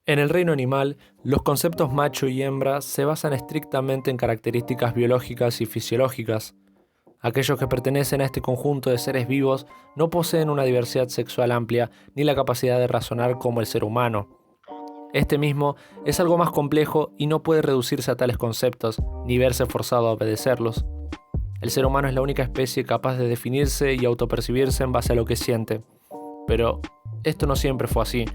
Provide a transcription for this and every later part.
En el reino animal, los conceptos macho y hembra se basan estrictamente en características biológicas y fisiológicas. Aquellos que pertenecen a este conjunto de seres vivos no poseen una diversidad sexual amplia ni la capacidad de razonar como el ser humano. Este mismo es algo más complejo y no puede reducirse a tales conceptos, ni verse forzado a obedecerlos. El ser humano es la única especie capaz de definirse y autopercibirse en base a lo que siente. Pero esto no siempre fue así,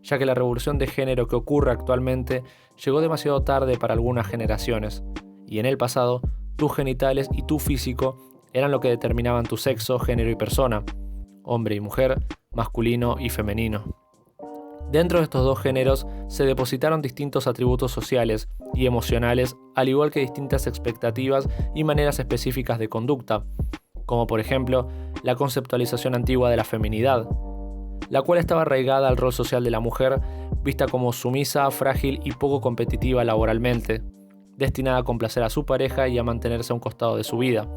ya que la revolución de género que ocurre actualmente llegó demasiado tarde para algunas generaciones, y en el pasado, tus genitales y tu físico eran lo que determinaban tu sexo, género y persona, hombre y mujer, masculino y femenino. Dentro de estos dos géneros se depositaron distintos atributos sociales y emocionales, al igual que distintas expectativas y maneras específicas de conducta, como por ejemplo la conceptualización antigua de la feminidad, la cual estaba arraigada al rol social de la mujer, vista como sumisa, frágil y poco competitiva laboralmente, destinada a complacer a su pareja y a mantenerse a un costado de su vida,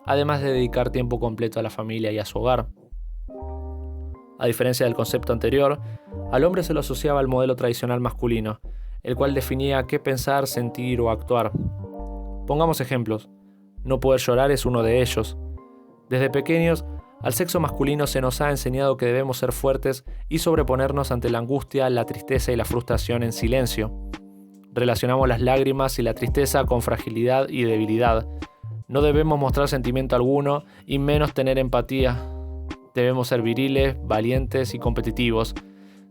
además de dedicar tiempo completo a la familia y a su hogar. A diferencia del concepto anterior, al hombre se lo asociaba al modelo tradicional masculino, el cual definía qué pensar, sentir o actuar. Pongamos ejemplos. No poder llorar es uno de ellos. Desde pequeños, al sexo masculino se nos ha enseñado que debemos ser fuertes y sobreponernos ante la angustia, la tristeza y la frustración en silencio. Relacionamos las lágrimas y la tristeza con fragilidad y debilidad. No debemos mostrar sentimiento alguno y menos tener empatía. Debemos ser viriles, valientes y competitivos.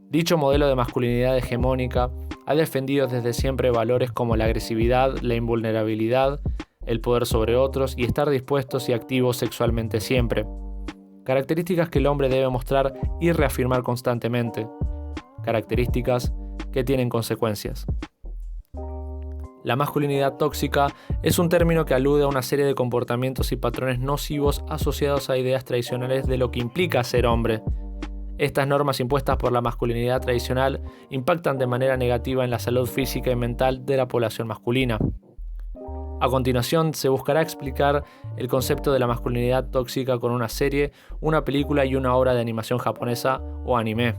Dicho modelo de masculinidad hegemónica ha defendido desde siempre valores como la agresividad, la invulnerabilidad, el poder sobre otros y estar dispuestos y activos sexualmente siempre. Características que el hombre debe mostrar y reafirmar constantemente. Características que tienen consecuencias. La masculinidad tóxica es un término que alude a una serie de comportamientos y patrones nocivos asociados a ideas tradicionales de lo que implica ser hombre. Estas normas impuestas por la masculinidad tradicional impactan de manera negativa en la salud física y mental de la población masculina. A continuación, se buscará explicar el concepto de la masculinidad tóxica con una serie, una película y una obra de animación japonesa o anime,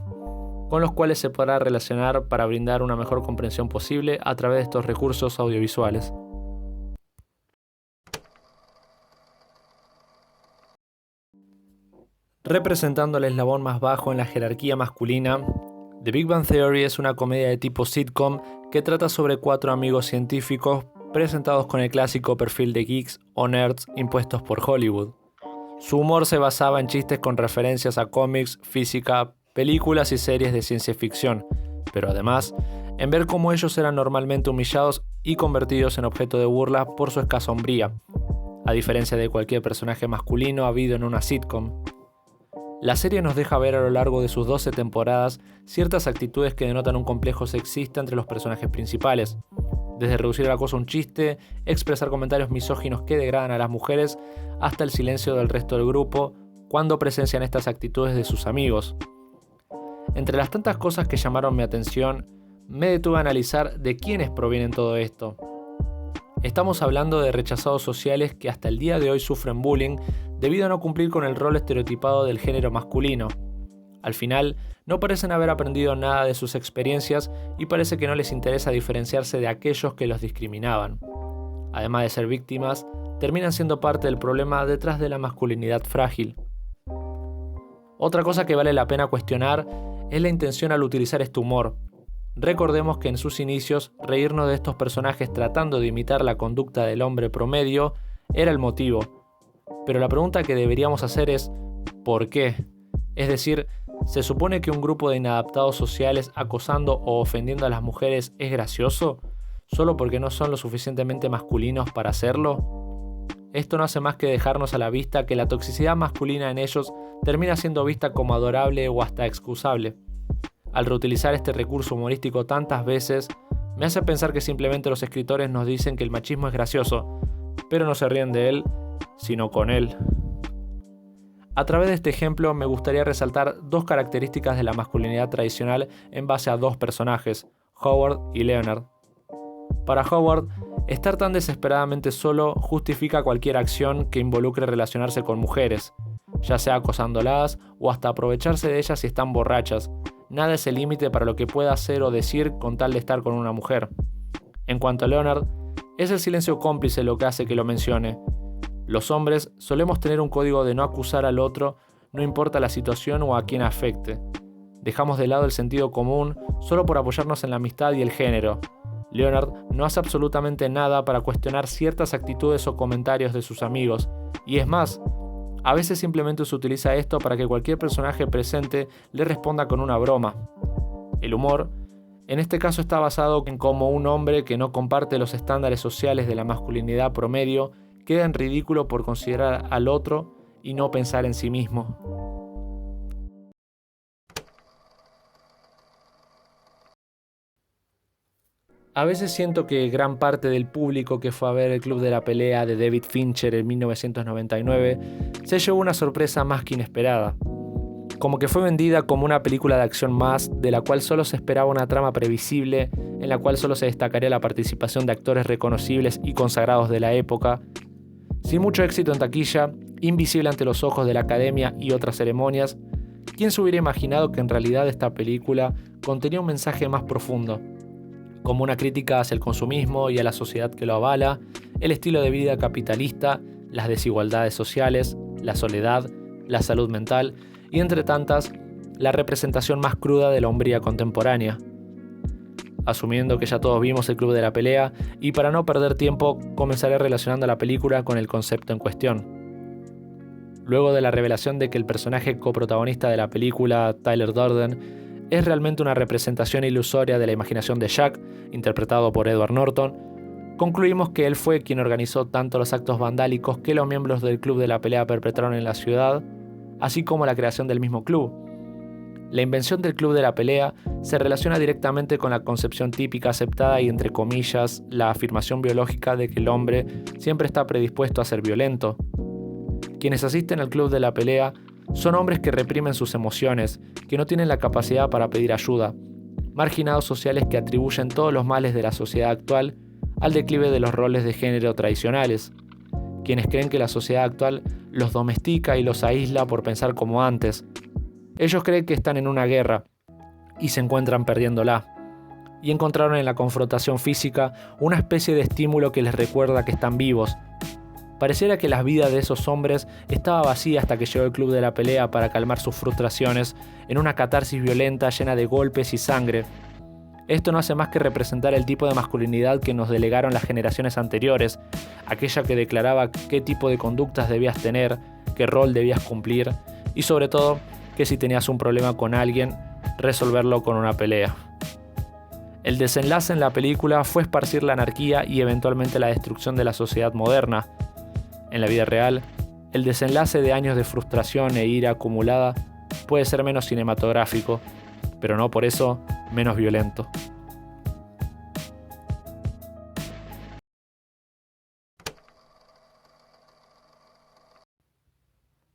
con los cuales se podrá relacionar para brindar una mejor comprensión posible a través de estos recursos audiovisuales. Representando el eslabón más bajo en la jerarquía masculina, The Big Bang Theory es una comedia de tipo sitcom que trata sobre 4 amigos científicos presentados con el clásico perfil de geeks o nerds impuestos por Hollywood. Su humor se basaba en chistes con referencias a cómics, física, películas y series de ciencia ficción, pero además en ver cómo ellos eran normalmente humillados y convertidos en objeto de burla por su escasa hombría, a diferencia de cualquier personaje masculino habido en una sitcom. La serie nos deja ver a lo largo de sus 12 temporadas ciertas actitudes que denotan un complejo sexista entre los personajes principales, desde reducir el acoso a un chiste, expresar comentarios misóginos que degradan a las mujeres, hasta el silencio del resto del grupo cuando presencian estas actitudes de sus amigos. Entre las tantas cosas que llamaron mi atención, me detuve a analizar de quiénes provienen todo esto. Estamos hablando de rechazados sociales que hasta el día de hoy sufren bullying debido a no cumplir con el rol estereotipado del género masculino. Al final, no parecen haber aprendido nada de sus experiencias y parece que no les interesa diferenciarse de aquellos que los discriminaban. Además de ser víctimas, terminan siendo parte del problema detrás de la masculinidad frágil. Otra cosa que vale la pena cuestionar es la intención al utilizar este humor. Recordemos que en sus inicios, reírnos de estos personajes tratando de imitar la conducta del hombre promedio era el motivo. Pero la pregunta que deberíamos hacer es ¿por qué? Es decir, ¿se supone que un grupo de inadaptados sociales acosando o ofendiendo a las mujeres es gracioso? ¿Solo porque no son lo suficientemente masculinos para hacerlo? Esto no hace más que dejarnos a la vista que la toxicidad masculina en ellos termina siendo vista como adorable o hasta excusable. Al reutilizar este recurso humorístico tantas veces, me hace pensar que simplemente los escritores nos dicen que el machismo es gracioso, pero no se ríen de él, sino con él. A través de este ejemplo me gustaría resaltar 2 características de la masculinidad tradicional en base a 2 personajes, Howard y Leonard. Para Howard, estar tan desesperadamente solo justifica cualquier acción que involucre relacionarse con mujeres, ya sea acosándolas o hasta aprovecharse de ellas si están borrachas, nada es el límite para lo que pueda hacer o decir con tal de estar con una mujer. En cuanto a Leonard, es el silencio cómplice lo que hace que lo mencione. Los hombres solemos tener un código de no acusar al otro, no importa la situación o a quien afecte. Dejamos de lado el sentido común solo por apoyarnos en la amistad y el género. Leonard no hace absolutamente nada para cuestionar ciertas actitudes o comentarios de sus amigos, y es más, a veces simplemente se utiliza esto para que cualquier personaje presente le responda con una broma. El humor, en este caso, está basado en cómo un hombre que no comparte los estándares sociales de la masculinidad promedio queda en ridículo por considerar al otro y no pensar en sí mismo. A veces siento que gran parte del público que fue a ver el Club de la Pelea de David Fincher en 1999 se llevó una sorpresa más que inesperada. Como que fue vendida como una película de acción más, de la cual solo se esperaba una trama previsible, en la cual solo se destacaría la participación de actores reconocibles y consagrados de la época. Sin mucho éxito en taquilla, invisible ante los ojos de la academia y otras ceremonias, ¿quién se hubiera imaginado que en realidad esta película contenía un mensaje más profundo? Como una crítica hacia el consumismo y a la sociedad que lo avala, el estilo de vida capitalista, las desigualdades sociales, la soledad, la salud mental y, entre tantas, la representación más cruda de la hombría contemporánea. Asumiendo que ya todos vimos el Club de la Pelea, y para no perder tiempo, comenzaré relacionando la película con el concepto en cuestión. Luego de la revelación de que el personaje coprotagonista de la película, Tyler Durden, es realmente una representación ilusoria de la imaginación de Jack, interpretado por Edward Norton, concluimos que él fue quien organizó tanto los actos vandálicos que los miembros del Club de la Pelea perpetraron en la ciudad, así como la creación del mismo club. La invención del Club de la Pelea se relaciona directamente con la concepción típica aceptada y, entre comillas, la afirmación biológica de que el hombre siempre está predispuesto a ser violento. Quienes asisten al Club de la Pelea son hombres que reprimen sus emociones, que no tienen la capacidad para pedir ayuda, marginados sociales que atribuyen todos los males de la sociedad actual al declive de los roles de género tradicionales, quienes creen que la sociedad actual los domestica y los aísla por pensar como antes. Ellos creen que están en una guerra y se encuentran perdiéndola, y encontraron en la confrontación física una especie de estímulo que les recuerda que están vivos. Pareciera que la vida de esos hombres estaba vacía hasta que llegó el Club de la Pelea para calmar sus frustraciones en una catarsis violenta llena de golpes y sangre. Esto no hace más que representar el tipo de masculinidad que nos delegaron las generaciones anteriores, aquella que declaraba qué tipo de conductas debías tener, qué rol debías cumplir y, sobre todo, que si tenías un problema con alguien, resolverlo con una pelea. El desenlace en la película fue esparcir la anarquía y eventualmente la destrucción de la sociedad moderna. En la vida real, el desenlace de años de frustración e ira acumulada puede ser menos cinematográfico, pero no por eso menos violento.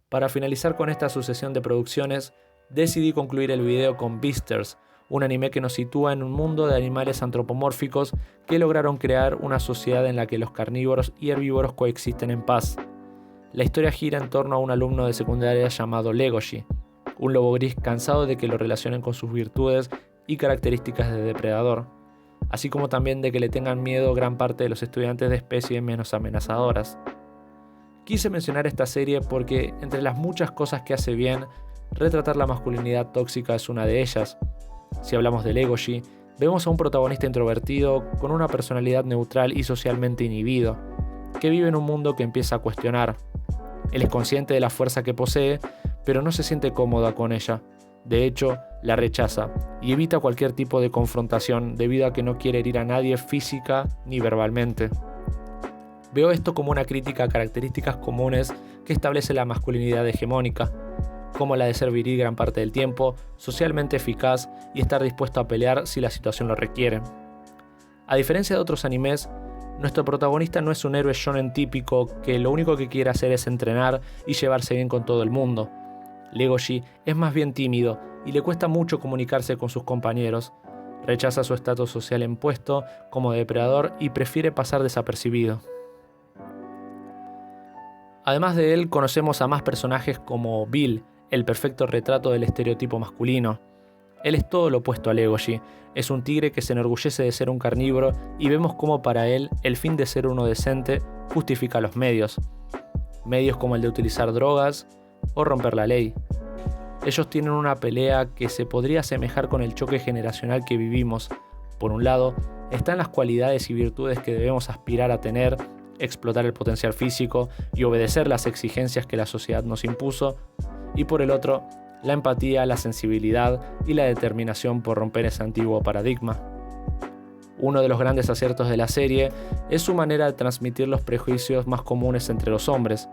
Para finalizar con esta sucesión de producciones, decidí concluir el video con Beastars, un anime que nos sitúa en un mundo de animales antropomórficos que lograron crear una sociedad en la que los carnívoros y herbívoros coexisten en paz. La historia gira en torno a un alumno de secundaria llamado Legoshi, un lobo gris cansado de que lo relacionen con sus virtudes y características de depredador, así como también de que le tengan miedo gran parte de los estudiantes de especies menos amenazadoras. Quise mencionar esta serie porque, entre las muchas cosas que hace bien, retratar la masculinidad tóxica es una de ellas. Si hablamos de Legoshi, vemos a un protagonista introvertido con una personalidad neutral y socialmente inhibido, que vive en un mundo que empieza a cuestionar. Él es consciente de la fuerza que posee, pero no se siente cómoda con ella. De hecho, la rechaza y evita cualquier tipo de confrontación debido a que no quiere herir a nadie física ni verbalmente. Veo esto como una crítica a características comunes que establece la masculinidad hegemónica, como la de ser viril gran parte del tiempo, socialmente eficaz y estar dispuesto a pelear si la situación lo requiere. A diferencia de otros animes, nuestro protagonista no es un héroe shonen típico que lo único que quiere hacer es entrenar y llevarse bien con todo el mundo. Legoshi es más bien tímido y le cuesta mucho comunicarse con sus compañeros. Rechaza su estatus social impuesto como depredador y prefiere pasar desapercibido. Además de él, conocemos a más personajes como Bill, el perfecto retrato del estereotipo masculino. Él es todo lo opuesto al Legoshi. Es un tigre que se enorgullece de ser un carnívoro y vemos cómo para él el fin de ser uno decente justifica los medios. Medios como el de utilizar drogas o romper la ley. Ellos tienen una pelea que se podría asemejar con el choque generacional que vivimos. Por un lado, están las cualidades y virtudes que debemos aspirar a tener, explotar el potencial físico y obedecer las exigencias que la sociedad nos impuso, y por el otro, la empatía, la sensibilidad y la determinación por romper ese antiguo paradigma. Uno de los grandes aciertos de la serie es su manera de transmitir los prejuicios más comunes entre los hombres,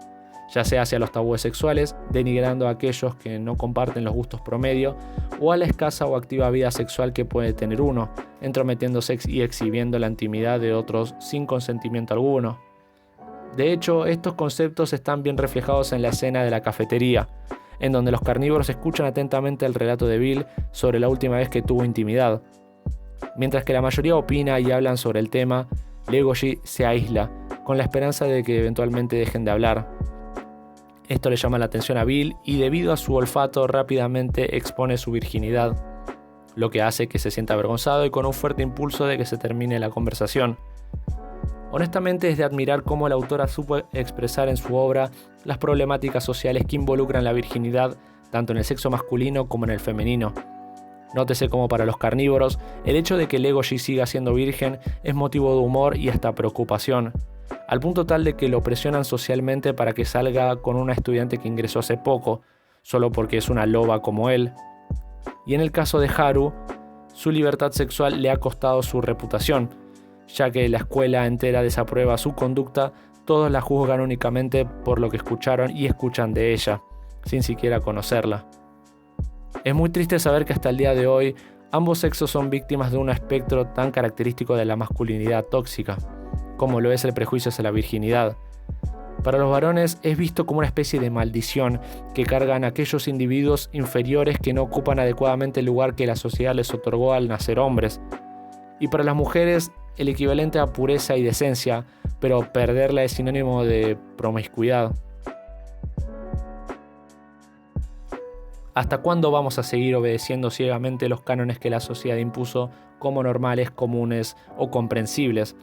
ya sea hacia los tabúes sexuales, denigrando a aquellos que no comparten los gustos promedio, o a la escasa o activa vida sexual que puede tener uno, entrometiéndose y exhibiendo la intimidad de otros sin consentimiento alguno. De hecho, estos conceptos están bien reflejados en la escena de la cafetería, en donde los carnívoros escuchan atentamente el relato de Bill sobre la última vez que tuvo intimidad. Mientras que la mayoría opina y hablan sobre el tema, Legoshi se aísla, con la esperanza de que eventualmente dejen de hablar. Esto le llama la atención a Bill y debido a su olfato rápidamente expone su virginidad, lo que hace que se sienta avergonzado y con un fuerte impulso de que se termine la conversación. Honestamente es de admirar cómo la autora supo expresar en su obra las problemáticas sociales que involucran la virginidad tanto en el sexo masculino como en el femenino. Nótese cómo para los carnívoros, el hecho de que Legoshi siga siendo virgen es motivo de humor y hasta preocupación, al punto tal de que lo presionan socialmente para que salga con una estudiante que ingresó hace poco, solo porque es una loba como él. Y en el caso de Haru, su libertad sexual le ha costado su reputación, ya que la escuela entera desaprueba su conducta, todos la juzgan únicamente por lo que escucharon y escuchan de ella, sin siquiera conocerla. Es muy triste saber que hasta el día de hoy, ambos sexos son víctimas de un espectro tan característico de la masculinidad tóxica, como lo es el prejuicio hacia la virginidad. Para los varones es visto como una especie de maldición que cargan aquellos individuos inferiores que no ocupan adecuadamente el lugar que la sociedad les otorgó al nacer hombres. Y para las mujeres, el equivalente a pureza y decencia, pero perderla es sinónimo de promiscuidad. ¿Hasta cuándo vamos a seguir obedeciendo ciegamente los cánones que la sociedad impuso como normales, comunes o comprensibles?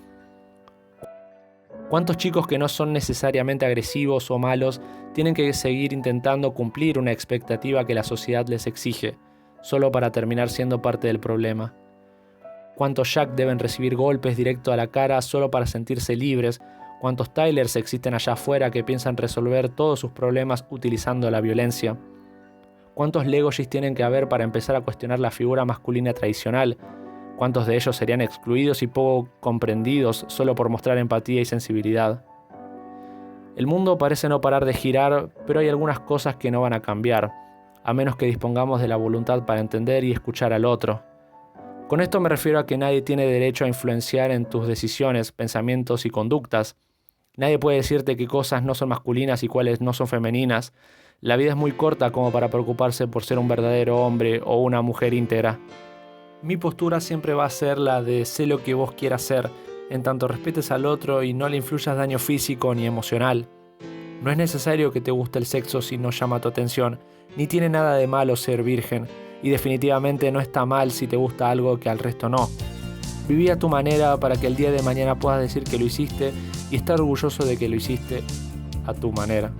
¿Cuántos chicos que no son necesariamente agresivos o malos tienen que seguir intentando cumplir una expectativa que la sociedad les exige, solo para terminar siendo parte del problema? ¿Cuántos Jack deben recibir golpes directo a la cara solo para sentirse libres? ¿Cuántos Tylers existen allá afuera que piensan resolver todos sus problemas utilizando la violencia? ¿Cuántos Legoshis tienen que haber para empezar a cuestionar la figura masculina tradicional? ¿Cuántos de ellos serían excluidos y poco comprendidos solo por mostrar empatía y sensibilidad? El mundo parece no parar de girar, pero hay algunas cosas que no van a cambiar, a menos que dispongamos de la voluntad para entender y escuchar al otro. Con esto me refiero a que nadie tiene derecho a influenciar en tus decisiones, pensamientos y conductas. Nadie puede decirte qué cosas no son masculinas y cuáles no son femeninas. La vida es muy corta como para preocuparse por ser un verdadero hombre o una mujer íntegra. Mi postura siempre va a ser la de sé lo que vos quieras ser, en tanto respetes al otro y no le influyas daño físico ni emocional. No es necesario que te guste el sexo si no llama tu atención, ni tiene nada de malo ser virgen, y definitivamente no está mal si te gusta algo que al resto no. Viví a tu manera para que el día de mañana puedas decir que lo hiciste y estar orgulloso de que lo hiciste a tu manera.